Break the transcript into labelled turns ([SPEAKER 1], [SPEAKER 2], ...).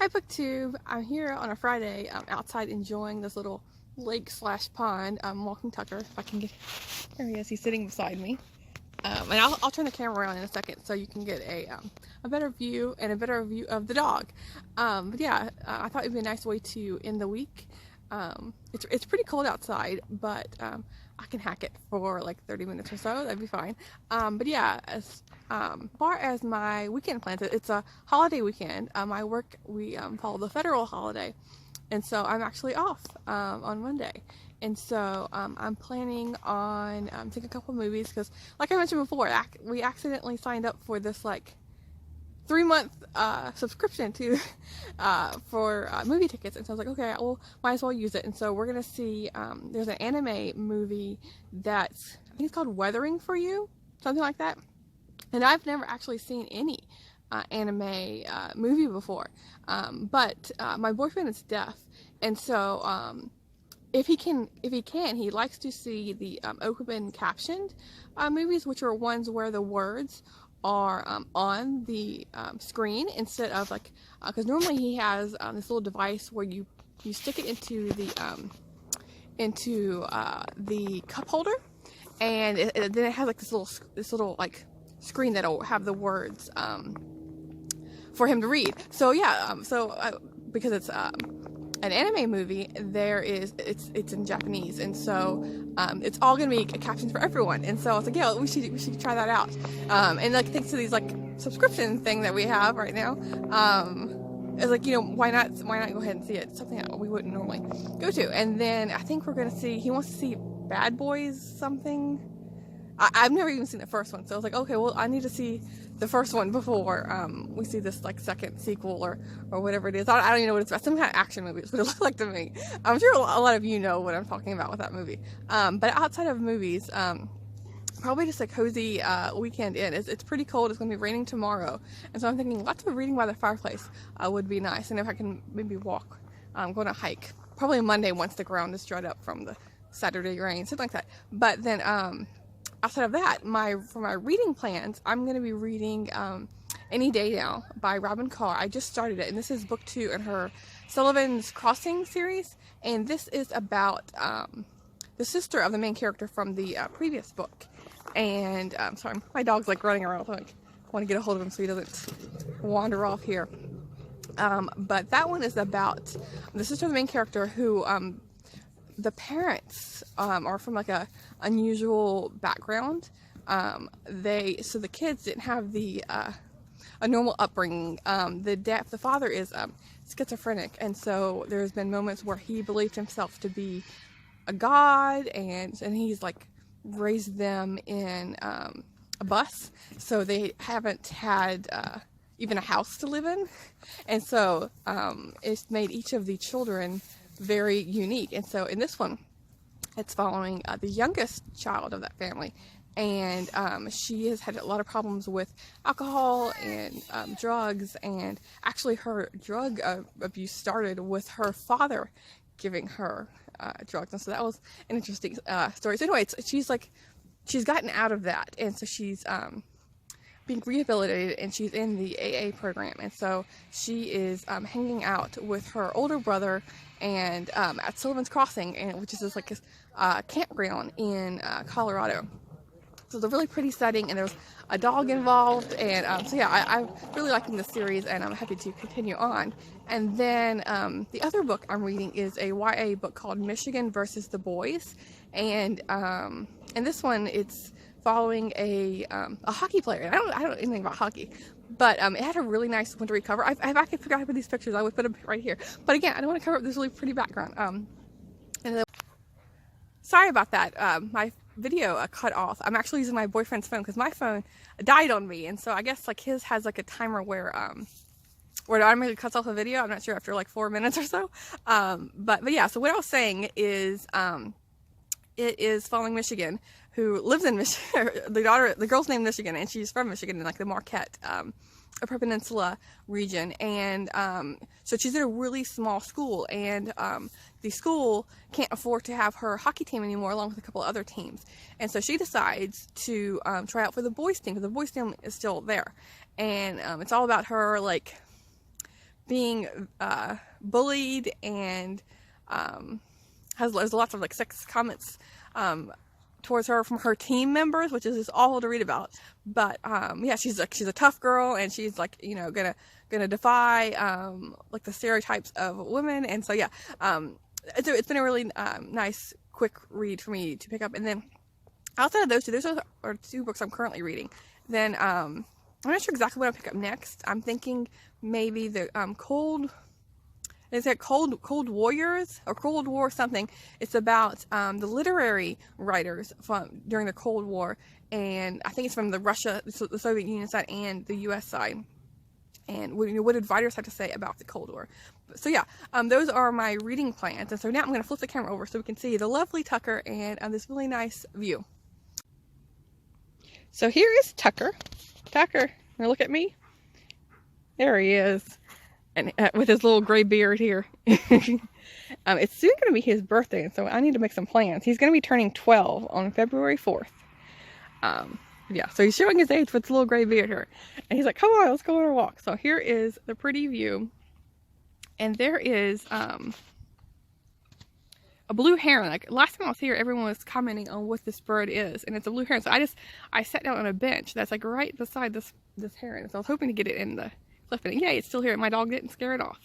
[SPEAKER 1] Hi BookTube. I'm here on a Friday outside enjoying this little lake slash pond. I'm walking Tucker. If I can get, there he is. He's sitting beside me. And I'll turn the camera around in a second so you can get a better view and a better view of the dog. But yeah, I thought it would be a nice way to end the week. It's pretty cold outside, but I can hack it for like 30 minutes or so. That'd be fine. But yeah, as far as my weekend plans, it's a holiday weekend. I work, we follow the federal holiday, and so I'm actually off on Monday. And so I'm planning on taking a couple of movies because, like I mentioned before, we accidentally signed up for this like 3-month subscription to for movie tickets, and so I was like, okay, well, might as well use it. And so we're gonna see. There's an anime movie that's, I think it's called Weathering for You, something like that. And I've never actually seen any anime movie before, but my boyfriend is deaf, and so if he can, he likes to see the open captioned movies, which are ones where the words are on the screen instead of like, because normally he has this little device where you stick it into the cup holder, and then it has like this little like screen that'll have the words for him to read. So yeah, because it's an anime movie, it's in Japanese, and so it's all gonna be captions for everyone. And so I was like, yeah, we should try that out. And like thanks to these like subscription thing that we have right now, it's like, why not go ahead and see it? Something that we wouldn't normally go to. And then I think we're gonna see, he wants to see Bad Boys something. I've never even seen the first one, so I was like, okay, well, I need to see the first one before we see this like second sequel or whatever it is. I don't even know what it's about. Some kind of action movie is what it looked like to me. I'm sure a lot of you know what I'm talking about with that movie. But outside of movies, probably just a cozy weekend in. It's pretty cold. It's going to be raining tomorrow, and so I'm thinking lots of reading by the fireplace would be nice. And if I can maybe walk, go on a hike, probably Monday once the ground is dried up from the Saturday rain, something like that. But then outside of that, for my reading plans, I'm going to be reading Any Day Now by Robin Carr. I just started it, and this is book 2 in her Sullivan's Crossing series, and this is about the sister of the main character from the previous book. And sorry, my dog's like running around, so I want to get a hold of him so he doesn't wander off here. But that one is about the sister of the main character who the parents are from like a unusual background. So the kids didn't have a normal upbringing. The father is schizophrenic, and so there's been moments where he believed himself to be a god, and he's like raised them in a bus, so they haven't had even a house to live in, and so it's made each of the children very unique. And so in this one, it's following the youngest child of that family, and she has had a lot of problems with alcohol and drugs, and actually her drug abuse started with her father giving her drugs, and so that was an interesting story. So anyway, she's gotten out of that, and so she's being rehabilitated, and she's in the AA program, and so she is hanging out with her older brother and at Sullivan's Crossing, which is just like a campground in Colorado. So it's a really pretty setting, and there's a dog involved, and so yeah, I'm really liking this series, and I'm happy to continue on. And then the other book I'm reading is a YA book called Michigan versus the Boys, and this one, it's following a hockey player. I don't know anything about hockey, but it had a really nice wintry cover. If I could figure out how to put these pictures, I would put them right here. But again, I don't want to cover up this really pretty background. And then, sorry about that. My video cut off. I'm actually using my boyfriend's phone because my phone died on me, and so I guess like his has like a timer where it automatically cuts off a video. I'm not sure, after like 4 minutes or so. But yeah. So what I was saying is, it is following Michigan, who lives in Michigan. The girl's named Michigan, and she's from Michigan in like the Marquette Upper Peninsula region. And so she's in a really small school, and the school can't afford to have her hockey team anymore, along with a couple of other teams. And so she decides to try out for the boys team, because the boys team is still there. And it's all about her like being bullied, and there's lots of like sex comments towards her from her team members, which is just awful to read about. But yeah, she's a tough girl, and she's like, you know, gonna defy like the stereotypes of women. And so yeah, it's been a really nice quick read for me to pick up. And then outside of those two books I'm currently reading. Then I'm not sure exactly what I'll pick up next. I'm thinking maybe the Cold Warriors or Cold War something. It's about the literary writers from during the Cold War, and I think it's from the Soviet Union side and the U.S. side. And what did writers have to say about the Cold War? So yeah, those are my reading plans. And so now I'm going to flip the camera over so we can see the lovely Tucker and this really nice view. So here is Tucker. Tucker, look at me. There he is, and with his little gray beard here. It's soon going to be his birthday, and so I need to make some plans. He's going to be turning 12 on February 4th. Yeah, so he's showing his age with his little gray beard here. And he's like, come on, let's go on a walk. So here is the pretty view. And there is a blue heron. Like last time I was here, everyone was commenting on what this bird is. And it's a blue heron. So I sat down on a bench that's like right beside this heron. So I was hoping to get it in the cliff. And yay, it's still here. My dog didn't scare it off.